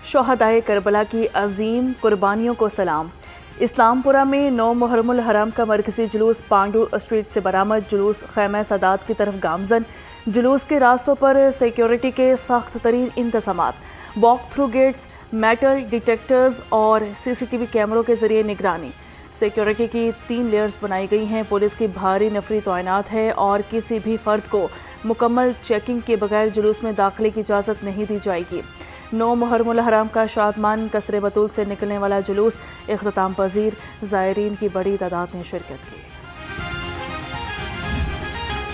شہدائے کربلا کی عظیم قربانیوں کو سلام۔ اسلام پورہ میں 9 محرم الحرام کا مرکزی جلوس پانڈو اسٹریٹ سے برآمد۔ جلوس خیمہ سادات کی طرف گامزن۔ جلوس کے راستوں پر سیکیورٹی کے سخت ترین انتظامات، walk through gates, metal detectors اور CCTV کیمروں کے ذریعے نگرانی۔ سیکیورٹی کی 3 لیئرز بنائی گئی ہیں۔ پولیس کی بھاری نفری تعینات ہے اور کسی بھی فرد کو مکمل چیکنگ کے بغیر جلوس میں داخلے کی اجازت نہیں دی جائے گی۔ 9 محرم الحرام کا شادمان قصر بطول سے نکلنے والا جلوس اختتام پذیر، زائرین کی بڑی تعداد نے شرکت کی۔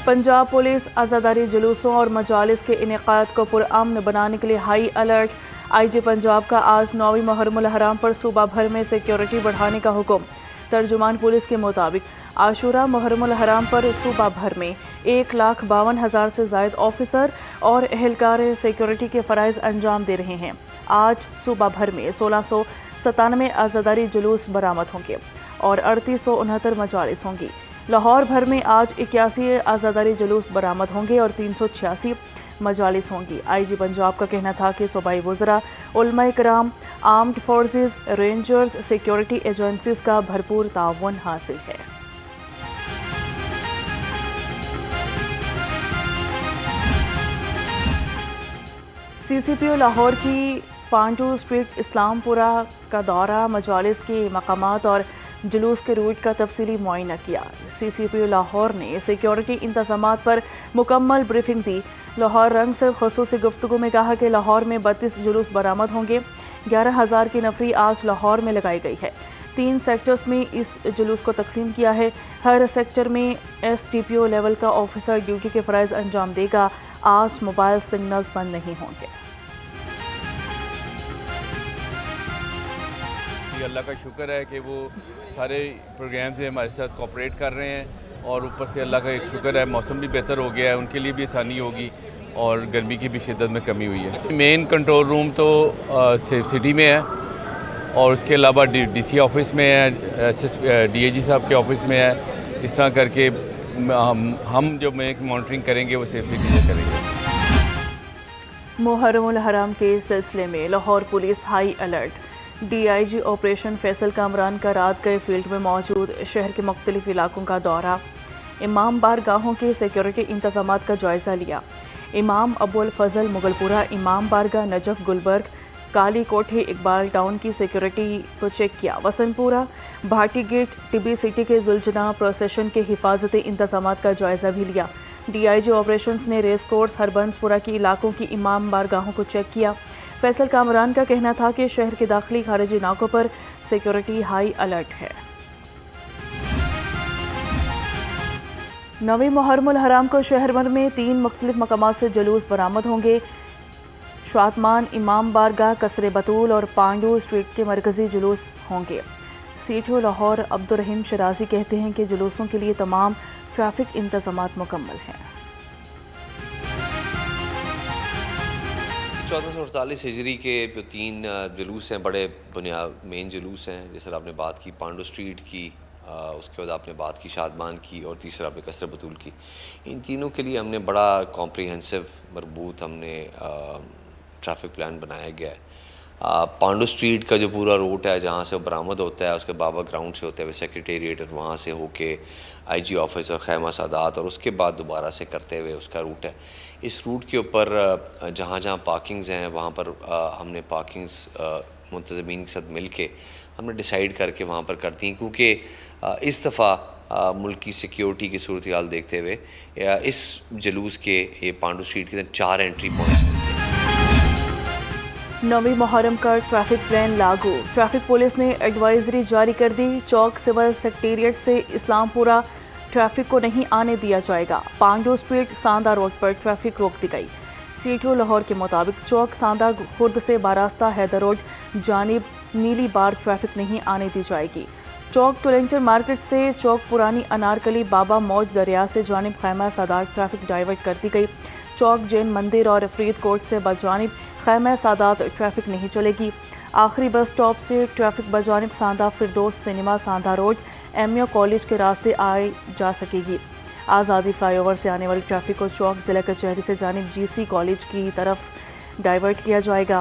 پنجاب پولیس عزاداری جلوسوں اور مجالس کے انعقاد کو پرامن بنانے کے لیے ہائی الرٹ۔ IG پنجاب کا آج 9 محرم الحرام پر صوبہ بھر میں سیکیورٹی بڑھانے کا حکم۔ ترجمان پولیس کے مطابق عاشورہ محرم الحرام پر صوبہ بھر میں 1,52,000 سے زائد آفیسر اور اہلکار سیکیورٹی کے فرائض انجام دے رہے ہیں۔ آج صوبہ بھر میں 1697 عزاداری جلوس برآمد ہوں گے اور 3869 مجالس ہوں گی۔ لاہور بھر میں آج 81 عزاداری جلوس برآمد ہوں گے اور 386 مجالس ہوں گی۔ IG پنجاب کا کہنا تھا کہ صوبائی وزراء، علماء کرام، armed forces, rangers, security agencies کا بھرپور تعاون حاصل ہے۔ CCPO لاہور کی پانڈو اسٹریٹ اسلام پورہ کا دورہ، مجالس کے مقامات اور جلوس کے روٹ کا تفصیلی معائنہ کیا۔ CCPO لاہور نے سیکیورٹی انتظامات پر مکمل بریفنگ دی۔ لاہور رنگ سے خصوصی گفتگو میں کہا کہ لاہور میں 32 جلوس برآمد ہوں گے۔ 11,000 کی نفری آج لاہور میں لگائی گئی ہے۔ 3 سیکٹرز میں اس جلوس کو تقسیم کیا ہے۔ ہر سیکٹر میں STPO لیول کا آفیسر ڈیوٹی کے فرائض انجام دے گا۔ آج موبائل سگنلز بند نہیں ہوں گے۔ اللہ کا شکر ہے کہ وہ سارے پروگرام سے ہمارے ساتھ کوآپریٹ کر رہے ہیں، اور اوپر سے اللہ کا ایک شکر ہے موسم بھی بہتر ہو گیا ہے، ان کے لیے بھی آسانی ہوگی اور گرمی کی بھی شدت میں کمی ہوئی ہے۔ مین کنٹرول روم تو سٹی میں ہے اور اس کے علاوہ DC آفس میں ہے، DIG صاحب کے آفس میں ہے۔ اس طرح کر کے ہم جو مانیٹرنگ کریں گے وہ سیف سٹی سے کریں گے۔ محرم الحرام کے سلسلے میں Lahore police high alert. DIG operation Faisal Kamran کا رات گئے فیلڈ میں موجود شہر کے مختلف علاقوں کا دورہ، امام بارگاہوں کے سیکیورٹی انتظامات کا جائزہ لیا۔ امام ابو الفضل مغل پورہ، امام بارگاہ نجف گلبرگ، کالی کوٹھی اقبال ٹاؤن کی سیکیورٹی کو چیک کیا۔ وسن پورہ، بھاٹی گیٹ، ٹبی سٹی کے ذوالجناح پروسیشن کے حفاظتی انتظامات کا جائزہ بھی لیا۔ DIG آپریشنز نے ریس کورس ہربنس پورہ کی علاقوں کی امام بارگاہوں کو چیک کیا۔ فیصل کامران کا کہنا تھا کہ شہر کے داخلی خارجی ناکوں پر سیکیورٹی ہائی الرٹ ہے۔ 9 محرم الحرام کو شہر بھر میں 3 مختلف مقامات سے جلوس برآمد ہوں گے۔ شادمان، امام بارگاہ، قصر بطول اور پانڈو اسٹریٹ کے مرکزی جلوس ہوں گے۔ CTO لاہور عبدالرحیم شرازی کہتے ہیں کہ جلوسوں کے لیے تمام ٹریفک انتظامات مکمل ہیں۔ 1448 ہجری کے جو 3 جلوس ہیں، بڑے مین جلوس ہیں، جیسے آپ نے بات کی پانڈو اسٹریٹ کی، اس کے بعد آپ نے بات کی شادمان کی، اور تیسرا آپ نے قصر بطول کی۔ ان تینوں کے لیے ہم نے بڑا کمپریہنسو مربوط ہم نے ٹریفک پلان بنایا گیا ہے۔ پانڈو اسٹریٹ کا جو پورا روٹ ہے جہاں سے وہ برآمد ہوتا ہے، اس کے بابا گراؤنڈ سے ہوتے ہوئے سیکریٹریٹ اور وہاں سے ہو کے IG آفس اور خیمہ سادات، اور اس کے بعد دوبارہ سے کرتے ہوئے اس کا روٹ ہے۔ اس روٹ کے اوپر جہاں جہاں پارکنگز ہیں وہاں پر ہم نے پارکنگز منتظمین کے ساتھ مل کے ہم نے ڈیسائیڈ کر کے وہاں پر کرتی ہیں، کیونکہ اس دفعہ ملک کی سیکیورٹی کی صورتحال دیکھتے ہوئے اس جلوس کے یہ پانڈو اسٹریٹ کے 4 انٹری پوائنٹس ہیں۔ 9 محرم کا ٹریفک پلان لاگو۔ ٹریفک پولیس نے ایڈوائزری جاری کر دی۔ چوک سول سیکریٹریٹ سے اسلام پورہ ٹریفک کو نہیں آنے دیا جائے گا۔ پانڈو اسٹریٹ ساندہ روڈ پر ٹریفک روک دی گئی۔ CTO لاہور کے مطابق چوک ساندہ خرد سے باراستہ حیدر روڈ جانب نیلی بار ٹریفک نہیں آنے دی جائے گی۔ چوک ٹولنٹر مارکیٹ سے چوک پرانی انارکلی بابا موج دریا سے جانب خیمہ سادات ٹریفک ڈائیورٹ کر دی گئی۔ چوک جین مندر اور فرید کوٹ سے بجانب خیمہ سادات ٹریفک نہیں چلے گی۔ آخری بس اسٹاپ سے ٹریفک بجانب Sanda Firdous cinema Sanda road MU college کے راستے آئی جا سکے گی۔ آزادی فلائی اوور سے آنے والی ٹریفک کو چوک ضلع کچہری سے جانب GC کالج کی طرف ڈائیورٹ کیا جائے گا۔